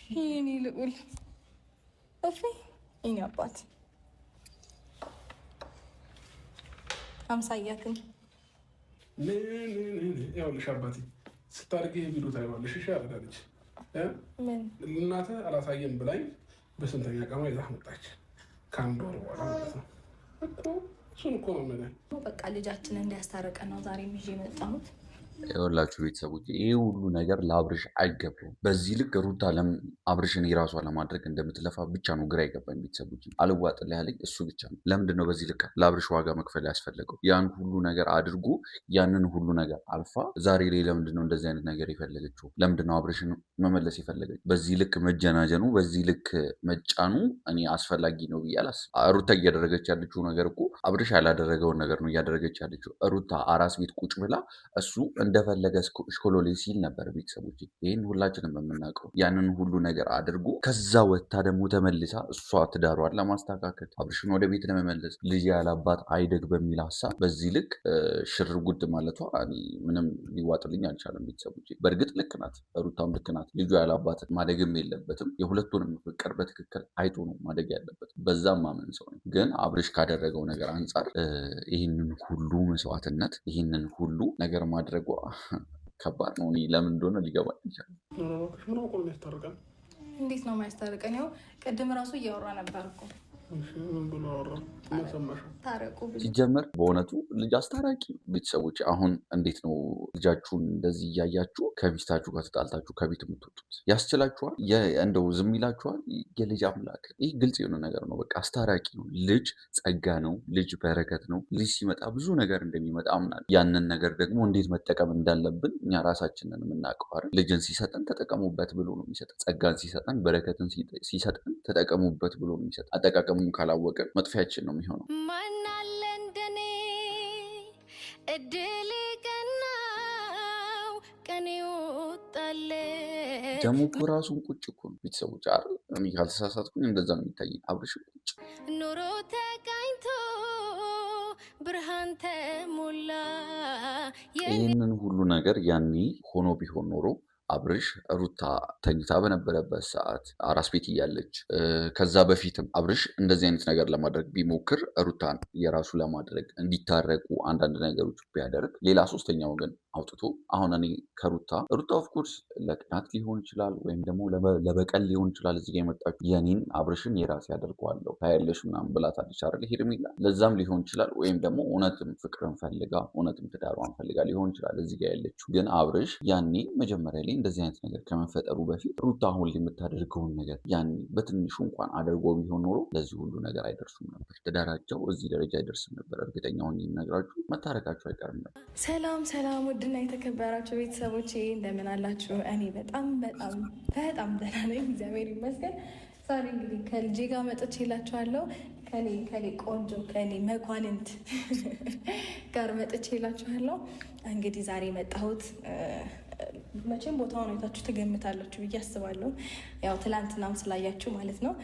የኔ ልዑል እፊ የኔ አባት አምሳያክም ይኸውልሽ አባቴ ስታርጊ ቪዲዮ ታይዋለሽ። እሺ አረዳለች እናትህ አላሳየም ብላኝ በስንተኛ ቀኗ ይዛህ መጣች። ከአንድ ወር በኋላ ማለት ነው እኮ እሱን እኮ ነው የምልህ። በቃ ልጃችንን እንዲያስታርቀን ነው ዛሬ ይዤ የመጣሁት። የወላችሁ ቤተሰቦች ይህ ሁሉ ነገር ለአብርሽ አይገባውም። በዚህ ልክ ሩታ ለምን አብርሽን የራሷ ለማድረግ እንደምትለፋ ብቻ ነው ግራ አይገባኝ። ቤተሰቦች አልዋጥልህ ያለኝ እሱ ብቻ ነው። ለምንድን ነው በዚህ ልክ ለአብርሽ ዋጋ መክፈል ያስፈለገው? ያን ሁሉ ነገር አድርጎ ያንን ሁሉ ነገር አልፋ ዛሬ ላይ ለምንድን ነው እንደዚህ አይነት ነገር የፈለገችው? ለምንድን ነው አብርሽን መመለስ የፈለገች? በዚህ ልክ መጀናጀኑ፣ በዚህ ልክ መጫኑ እኔ አስፈላጊ ነው ብዬ አላስብም። ሩታ እያደረገች ያለችው ነገር እኮ አብርሽ ያላደረገውን ነገር ነው እያደረገች ያለችው። ሩታ አራስ ቤት ቁጭ ብላ እሱ እንደፈለገ ሽኮሎሌ ሲል ነበር። ቤተሰቦች ይህን ሁላችንም የምናውቀው ያንን ሁሉ ነገር አድርጎ ከዛ ወጥታ ደግሞ ተመልሳ እሷ ትዳሯን ለማስተካከል አብርሽን ወደ ቤት ለመመለስ ልጅ ያላባት አይደግ በሚል ሀሳብ በዚህ ልክ ሽር ጉድ ማለቷ ምንም ሊዋጥልኝ አልቻለም። ቤተሰቦች በእርግጥ ልክ ናት፣ ሩታም ልክ ናት። ልጁ ያላባት ማደግም የለበትም። የሁለቱንም ፍቅር በትክክል አይቶ ነው ማደግ ያለበት። በዛም ማመን ሰው ነው። ግን አብርሽ ካደረገው ነገር አንጻር ይህንን ሁሉ መስዋዕትነት ይህንን ሁሉ ነገር ማድረጓ ከባድ ነው። ለምን እንደሆነ ሊገባ ይችላል። እንዴት ነው የማያስታርቀን? ያው ቅድም ራሱ እያወራ ነበር እኮ ሲጀመር በእውነቱ ልጅ አስታራቂ ቤተሰቦች፣ አሁን እንዴት ነው ልጃችሁን እንደዚህ እያያችሁ ከሚስታችሁ ጋር ተጣልታችሁ ከቤት የምትወጡት? ያስችላችኋል? እንደው ዝም ይላችኋል? የልጅ አምላክ ይህ ግልጽ የሆነ ነገር ነው። በቃ አስታራቂ ነው። ልጅ ጸጋ ነው። ልጅ በረከት ነው። ልጅ ሲመጣ ብዙ ነገር እንደሚመጣ አምናለሁ። ያንን ነገር ደግሞ እንዴት መጠቀም እንዳለብን እኛ ራሳችንን የምናውቀው አይደል? ልጅን ሲሰጠን ተጠቀሙበት ብሎ ነው የሚሰጠን። ጸጋን ሲሰጠን፣ በረከትን ሲሰጠን ተጠቀሙበት ብሎ ነው የሚሰጠን። አጠቃቀሙ ካላወቀን መጥፊያችን ነው የሚሆነው። ማናለ እንደኔ እድል ቀናው ቀን ይወጣል ደግሞ እኮ ራሱን ቁጭ እኮ ነው ቤተሰቦች አይደል? እኔ ካልተሳሳትኩኝ እንደዛ ነው የሚታየኝ። አብርሽ ቁጭ ኑሮ ተቃኝቶ ብርሃን ተሞላ። ይህንን ሁሉ ነገር ያኔ ሆኖ ቢሆን ኖሮ አብርሽ ሩታ ተኝታ በነበረበት ሰዓት አራስ ቤት እያለች ከዛ በፊትም አብርሽ እንደዚህ አይነት ነገር ለማድረግ ቢሞክር ሩታን የራሱ ለማድረግ እንዲታረቁ አንዳንድ ነገሮች ቢያደርግ ሌላ ሶስተኛ ወገን አውጥቶ አሁን እኔ ሩታ ኦፍኮርስ ለቅናት ሊሆን ይችላል ወይም ደግሞ ለበቀል ሊሆን ይችላል እዚህ ጋ የመጣችው የኔን አብርሽን የራሴ ያደርገዋለሁ ታያለሽ ምናምን ብላታለች አይደል? ሄርሜላ ለዛም ሊሆን ይችላል ወይም ደግሞ እውነትም ፍቅርን ፈልጋ እውነትም ትዳሯን ፈልጋ ሊሆን ይችላል እዚህ ጋ ያለችው። ግን አብርሽ ያኔ መጀመሪያ ላይ እንደዚህ አይነት ነገር ከመፈጠሩ በፊት ሩታ አሁን የምታደርገውን ነገር ያኔ በትንሹ እንኳን አድርጎ ቢሆን ኖሮ ለዚህ ሁሉ ነገር አይደርሱም ነበር። ትዳራቸው እዚህ ደረጃ አይደርስም ነበር። እርግጠኛ ሆኜ የምነግራችሁ መታረቃቸው አይቀርም ነበር። ሰላም ሰላም፣ ውድና የተከበራችሁ ቤተሰቦቼ እንደምን አላችሁ? እኔ በጣም ደህና ነኝ፣ እግዚአብሔር ይመስገን። ዛሬ እንግዲህ ከልጄ ጋር መጥቼ እላችኋለሁ። ከኔ ቆንጆ ከኔ መኳንንት ጋር መጥቼ እላችኋለሁ። እንግዲህ ዛሬ መጣሁት መቼም ቦታውን አይታችሁ ትገምታላችሁ ብዬ አስባለሁ። ያው ትላንትናም ስላያችሁ ማለት ነው።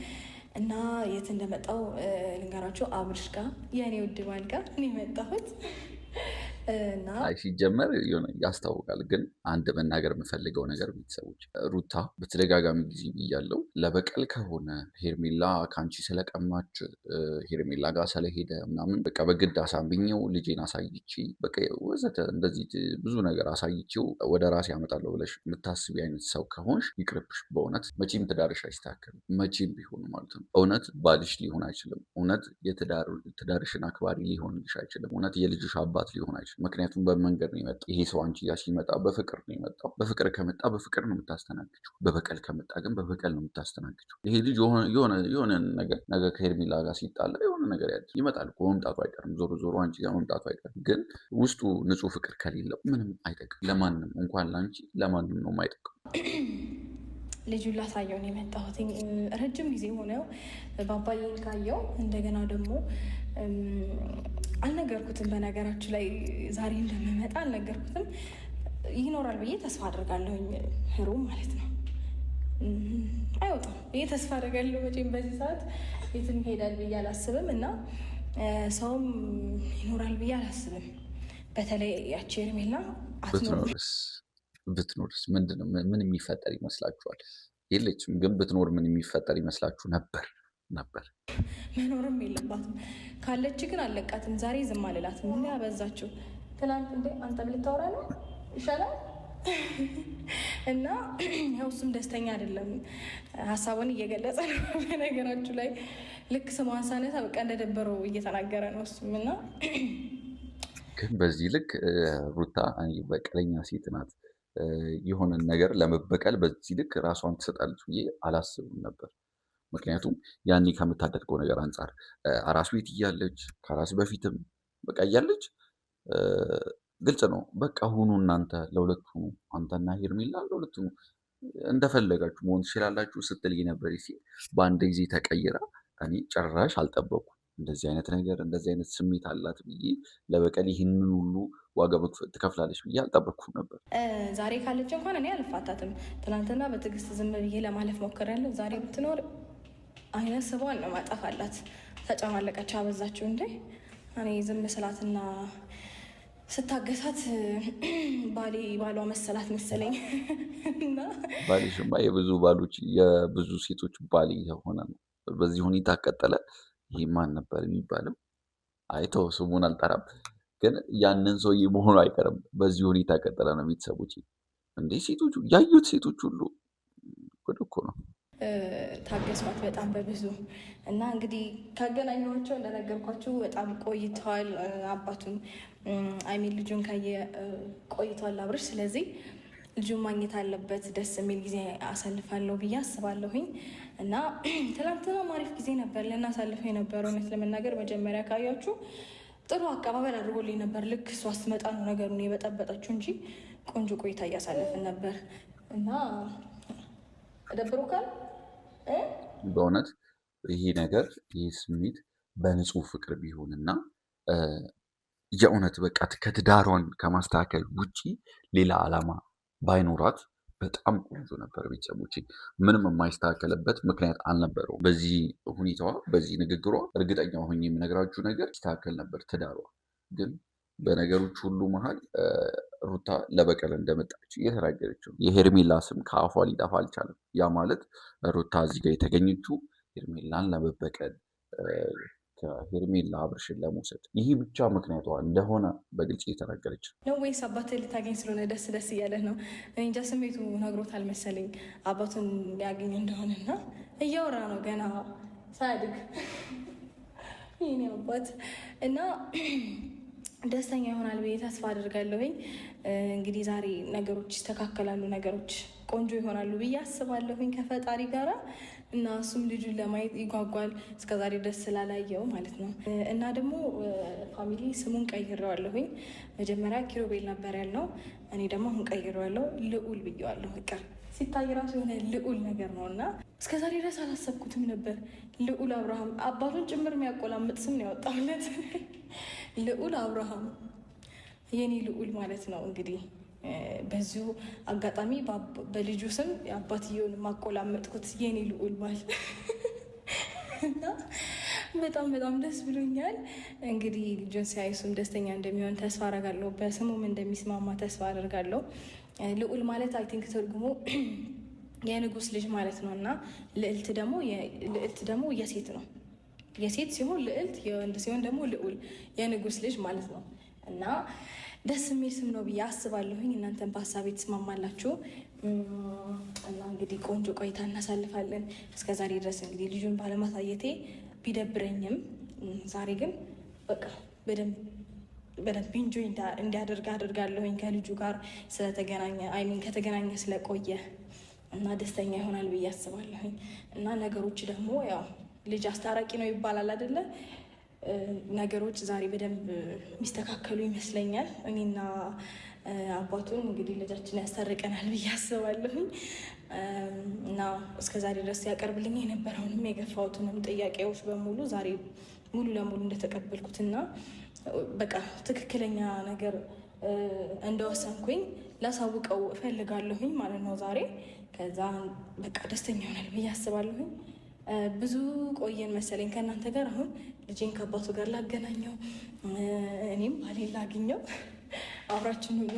እና የት እንደመጣው ልንገራችሁ። አብርሽ ጋር የእኔ ውድ ባል ጋር እኔ መጣሁት። ሲጀመር ያስታውቃል። ግን አንድ መናገር የምፈልገው ነገር ቤተሰቦች፣ ሩታ በተደጋጋሚ ጊዜ ብያለው፣ ለበቀል ከሆነ ሄርሜላ ከአንቺ ስለቀማች ሄርሜላ ጋር ስለሄደ ምናምን በቃ በግድ አሳምኜው ልጄን አሳይቼ በቃ ወዘተ እንደዚህ ብዙ ነገር አሳይቼው ወደ ራሴ ያመጣለሁ ብለሽ የምታስቢ አይነት ሰው ከሆንሽ ይቅርብሽ። በእውነት መቼም ትዳርሽ አይስተካከልም። መቼም ቢሆን ማለት ነው። እውነት ባልሽ ሊሆን አይችልም። እውነት የትዳርሽን አክባሪ ሊሆንልሽ አይችልም። እውነት የልጅሽ አባት ሊሆን አይችልም። ምክንያቱም በመንገድ ነው የመጣው ይሄ ሰው። አንቺ ጋር ሲመጣ በፍቅር ነው የመጣው። በፍቅር ከመጣ በፍቅር ነው የምታስተናግችው። በበቀል ከመጣ ግን በበቀል ነው የምታስተናግችው። ይሄ ልጅ የሆነ ነገር ከሄርሜላ ጋር ሲጣላ የሆነ ነገር ይመጣል እኮ መምጣቱ አይቀርም። ዞሮ ዞሮ አንቺ ጋር መምጣቱ አይቀርም። ግን ውስጡ ንጹሕ ፍቅር ከሌለው ምንም አይጠቅም። ለማንም እንኳን ለአንቺ ለማንም ነው የማይጠቅም። ልጁን ላሳየው ነው የመጣሁት። ረጅም ጊዜ ሆነው ባባዬን ካየው እንደገና ደግሞ አልነገርኩትም። በነገራችሁ ላይ ዛሬ እንደምመጣ አልነገርኩትም። ይኖራል ብዬ ተስፋ አድርጋለሁኝ። ህሩ ማለት ነው አይወጣም ብዬ ተስፋ አድርጋለሁ። መቼም በዚህ ሰዓት የትም ይሄዳል ብዬ አላስብም እና ሰውም ይኖራል ብዬ አላስብም። በተለይ ያቺ ሄርሜላ ብትኖርስ ምንድነው ምን የሚፈጠር ይመስላችኋል? የለችም። ግን ብትኖር ምን የሚፈጠር ይመስላችሁ ነበር? መኖርም የለባትም። ካለች ግን አለቃትም። ዛሬ ዝም አልላትም። ምን ያበዛችሁ ትናንት እንዴ አንተም ልታወራ ነው ይሻላል። እና ያው እሱም ደስተኛ አይደለም፣ ሀሳቡን እየገለጸ ነው። በነገራችሁ ላይ ልክ ስሟን ሳነሳ በቃ እንደደበረው እየተናገረ ነው እሱም። እና ግን በዚህ ልክ ሩታ በቀለኛ ሴት ናት። የሆነን ነገር ለመበቀል በዚህ ልክ ራሷን ትሰጣለች ብዬ አላስብም ነበር። ምክንያቱም ያኔ ከምታደርገው ነገር አንጻር አራስ ቤት እያለች ከራስ በፊትም በቃ እያለች ግልጽ ነው በቃ ሁኑ እናንተ ለሁለቱ አንተና ሄርሜላ ለሁለቱ እንደፈለጋችሁ መሆን ትችላላችሁ ስትል ነበር ሲል በአንድ ጊዜ ተቀይራ እኔ ጭራሽ አልጠበኩም። እንደዚህ አይነት ነገር እንደዚህ አይነት ስሜት አላት ብዬ ለበቀል ይህንን ሁሉ ዋጋ ትከፍላለች ብዬ አልጠበኩም ነበር። ዛሬ ካለች እንኳን እኔ አልፋታትም። ትናንትና በትዕግስት ዝም ብዬ ለማለፍ ሞክሬያለሁ። ዛሬ ብትኖር አይነት ስቧን ነው ማጠፋላት። ተጨማለቀች፣ አበዛችው እንዴ! እኔ ዝም ስላትና ስታገሳት ባሏ መሰላት መሰለኝ። እና ባልሽማ የብዙ ሴቶች ባል የሆነ ነው። በዚህ ሁኔታ ቀጠለ። ይህ ማን ነበር የሚባለው? አይተው ስሙን አልጠራም፣ ግን ያንን ሰውዬ መሆኑ አይቀርም። በዚህ ሁኔታ ቀጠለ ነው። ቤተሰቦች እንዴ ሴቶቹ ያዩት ሴቶች ሁሉ ጉድ እኮ ነው። ታገሷት በጣም በብዙ እና እንግዲህ ካገናኘኋቸው እንደነገርኳችሁ በጣም ቆይተዋል። አባቱን አይሚን ልጁን ካየ ቆይተዋል አብርሽ። ስለዚህ ልጁን ማግኘት አለበት። ደስ የሚል ጊዜ አሳልፋለሁ ብዬ አስባለሁኝ። እና ትናንትና አሪፍ ጊዜ ነበር ልናሳልፈው የነበረው። እውነት ለመናገር መጀመሪያ ካያችሁ ጥሩ አቀባበል አድርጎልኝ ነበር። ልክ እሷ ስትመጣ ነው ነገሩን የበጠበጠችው እንጂ ቆንጆ ቆይታ እያሳለፍን ነበር። እና ደብሮካል በእውነት ይሄ ነገር ይህ ስሜት በንጹህ ፍቅር ቢሆንና የእውነት በቃ ከትዳሯን ከማስተካከል ውጪ ሌላ ዓላማ ባይኖራት በጣም ቆንጆ ነበር። ቤተሰቦች ምንም የማይስተካከልበት ምክንያት አልነበረው። በዚህ ሁኔታዋ በዚህ ንግግሯ እርግጠኛ ሆኜ የምነግራችሁ ነገር ይስተካከል ነበር ትዳሯ። ግን በነገሮች ሁሉ መሀል ሩታ ለበቀል እንደመጣች እየተናገረች ነው። የሄርሜላ ስም ከአፏ ሊጠፋ አልቻለም። ያ ማለት ሩታ እዚህ ጋር የተገኘችው ሄርሜላን ለመበቀል ከሄርሜላ አብርሽን ለመውሰድ ይህ ብቻ ምክንያቷ እንደሆነ በግልጽ እየተናገረች ነው። ወይስ አባትህ ልታገኝ ስለሆነ ደስ ደስ እያለህ ነው? እንጃ ስሜቱ ነግሮታል መሰለኝ አባቱን ሊያገኝ እንደሆነና እያወራ ነው ገና ሳያድግ ይሄኔ አባት እና ደስተኛ ይሆናል ብዬ ተስፋ አድርጋለሁኝ። እንግዲህ ዛሬ ነገሮች ይስተካከላሉ፣ ነገሮች ቆንጆ ይሆናሉ ብዬ አስባለሁኝ ከፈጣሪ ጋራ እና እሱም ልጁን ለማየት ይጓጓል እስከዛሬ ደስ ስላላየው ማለት ነው። እና ደግሞ ፋሚሊ ስሙን ቀይሬዋለሁኝ። መጀመሪያ ኪሩቤል ነበር ያልነው፣ እኔ ደግሞ አሁን ቀይሬዋለሁ፣ ልዑል ብዬዋለሁ። በቃ ሲታይ ራሱ የሆነ ልዑል ነገር ነው እና እስከዛሬ ድረስ አላሰብኩትም ነበር። ልዑል አብርሃም አባቱን ጭምር የሚያቆላምጥ ስም ነው ያወጣሁለት። ልዑል አብርሃም የኔ ልዑል ማለት ነው። እንግዲህ በዚሁ አጋጣሚ በልጁ ስም አባትየውን ማቆላመጥኩት የኔ ልዑል ማለት እና በጣም በጣም ደስ ብሎኛል። እንግዲህ ልጁን ሲያይ እሱም ደስተኛ እንደሚሆን ተስፋ አደርጋለሁ። በስሙም እንደሚስማማ ተስፋ አደርጋለሁ። ልዑል ማለት አይ ቲንክ ትርጉሙ የንጉስ ልጅ ማለት ነው እና ልዕልት ደግሞ የሴት ነው። የሴት ሲሆን ልዕልት፣ የወንድ ሲሆን ደግሞ ልዑል፣ የንጉስ ልጅ ማለት ነው እና ደስ የሚል ስም ነው ብዬ አስባለሁኝ። እናንተን በሀሳቤ ትስማማላችሁ እና እንግዲህ ቆንጆ ቆይታ እናሳልፋለን። እስከዛሬ ድረስ እንግዲህ ልጁን ባለማሳየቴ ቢደብረኝም ዛሬ ግን በቃ በደንብ ኢንጆይ እንዲያደርግ አድርጋለሁኝ ከልጁ ጋር ስለተገናኘ ከተገናኘ ስለቆየ እና ደስተኛ ይሆናል ብዬ አስባለሁኝ እና ነገሮች ደግሞ ያው ልጅ አስታራቂ ነው ይባላል አይደለ? ነገሮች ዛሬ በደንብ የሚስተካከሉ ይመስለኛል። እኔና አባቱን እንግዲህ ልጃችን ያስታርቀናል ብዬ አስባለሁኝ እና እስከዛሬ ድረስ ያቀርብልኝ የነበረውንም የገፋሁትንም ጥያቄዎች በሙሉ ዛሬ ሙሉ ለሙሉ እንደተቀበልኩትና በቃ ትክክለኛ ነገር እንደወሰንኩኝ ላሳውቀው እፈልጋለሁኝ ማለት ነው ዛሬ። ከዛ በቃ ደስተኛ ይሆናል ብዬ አስባለሁኝ። ብዙ ቆየን መሰለኝ ከእናንተ ጋር። አሁን ልጄን ከአባቱ ጋር ላገናኘው፣ እኔም ባሌን ላግኘው። አብራችን ሁሉ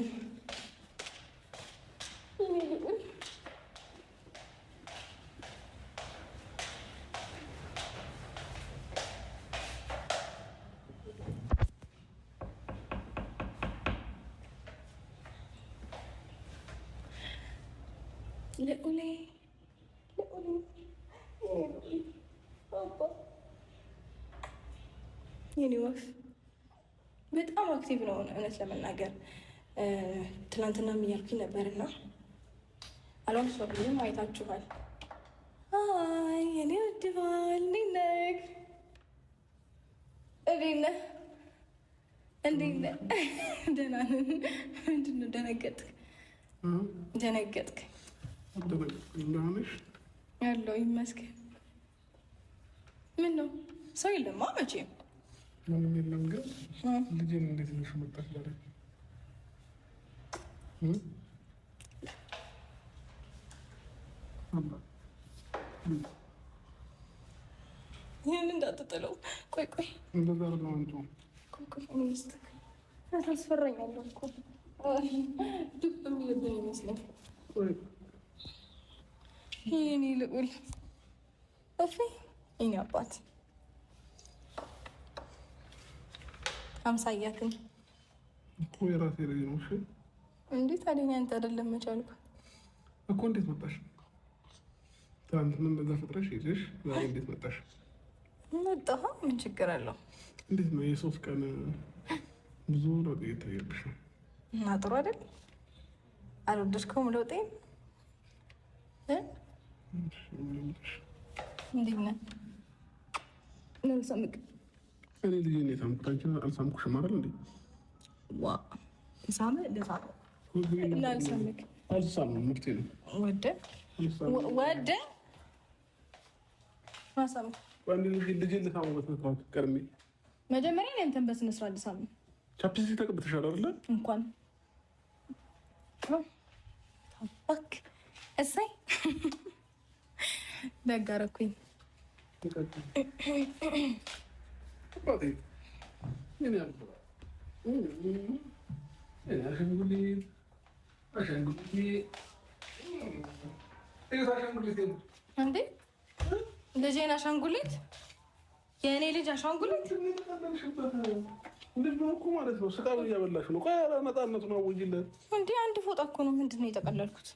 ልዑሌ የኔ ወፍ በጣም አክቲቭ ነው እውነት ለመናገር ትናንትናም እያልኩኝ ነበርና አልዋሸሁም። አይታችኋል። አይ የኔ ውድ ባል እንዴት ነህ? እንዴት ነህ? ደህና ነን። ምንድን ነው ደነገጥክ? ያለው ይመስገን። ምን ነው ሰው የለማ መቼም ምንም የለም። ግን ልጄን እንዴት ነሽ መጣሽ ዛሬ? ይህን እንዳትጥለው። ቆይ እንደዛ ነው አንቱ ታስፈራኛለሁ እኮ ዱብ የሚልብን ይመስላል። ይህኔ ልዑል እፊ ይኔ አባት አምሳያክን እኮ የራሴ ልጅ ነው። እሺ እንዴት አለኝ አንተ አይደለም መቻልኩ እኮ። እንዴት መጣሽ? ትናንትና እንደዛ ፈጥረሽ ይዘሽ ዛሬ እንዴት መጣሽ? መጣሁ። ምን ችግር አለው? እንዴት ነው የሶስት ቀን ብዙ ለውጥ እየታየብሽ ነው እና ጥሩ አይደል? አልወደድከውም ለውጤን? እንዴት ነህ? ልሳምክ እኔ ልጅ እንዴት አምኩት? አንቺ አልሳምኩሽም አይደል እንዴ? ዋ ሳመ ለሳመ እና ልሳምክ አልሳምም። ምርቴ ነው። ወደ ማሳምክ ወንድ ልጅ ልሳምበት ነው ቀርሜ መጀመሪያ ነው እንትን በስነ ስርዓት ልሳም ቻፕስቲክ ተቀብተሻል አይደል? እንኳን ታባክ እሰይ ደጋረኩኝ። ባቴ ምን ያለው እንዴ ልጄን አሻንጉሊት? የእኔ ልጅ አሻንጉሊት እንደዚህ እኮ ማለት ነው። ስቃ እያበላሽ ነው። ቆይ ነፃነቱን አውጅለት እንዴ። አንድ ፎጣ እኮ ነው። ምንድን ነው የጠቀለልኩት?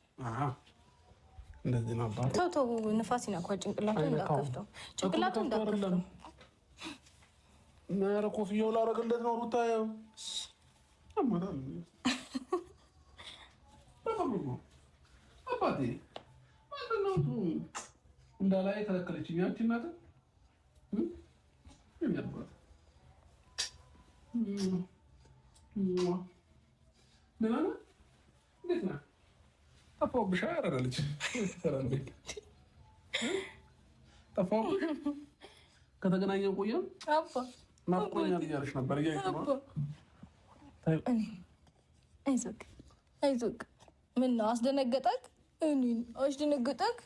እንደዚህ ነው አባቴ። ተው ንፋስ ይነካል። ጭንቅላቱን እንዳከፍተው፣ ጭንቅላቱን እንዳከፍተው። ኧረ ኮፍያው ላደርግለት ነው ሩታ። አማራል አባቴ ምንድን ነው እንዳላይ ተለከለችኝ። አንቺ እናት የሚያባት ደህና ነህ? እንዴት ነህ? ጠፋሁብሽ። አያረዳለች ጠፋሁብሽ። ከተገናኘን ቆየን። ናፍቆኛል እያለች ነበር። አይዞህ። ምን ነው አስደነገጠክ? እኔን አስደነገጠክ?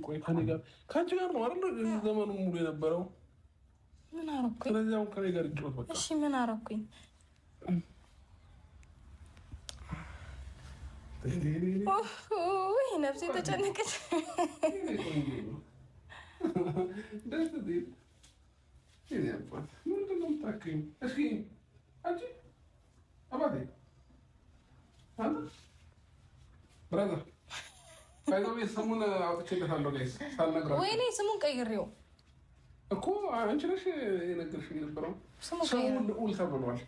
ቆይ ከኔ ጋር ከአንቺ ጋር ነው አይደል ዘመኑ ሙሉ የነበረው? ምን አደረኩኝ? ስለዚህ አሁን ከኔ ጋር ይጫወት በቃ። እሺ ምን አደረኩኝ? ነፍሴ ተጨነቀች። ምንድን ነው የምታክኝ? እስኪ አንቺ አባቴ ብራዘር ስሙን አውጥቼለታለሁ ጋይስ ሳልነግረው። ወይኔ ስሙን ቀይሬው እኮ አንቺ ነሽ የነገርሽኝ የነበረው። ስሙ ልዑል ተብሏል።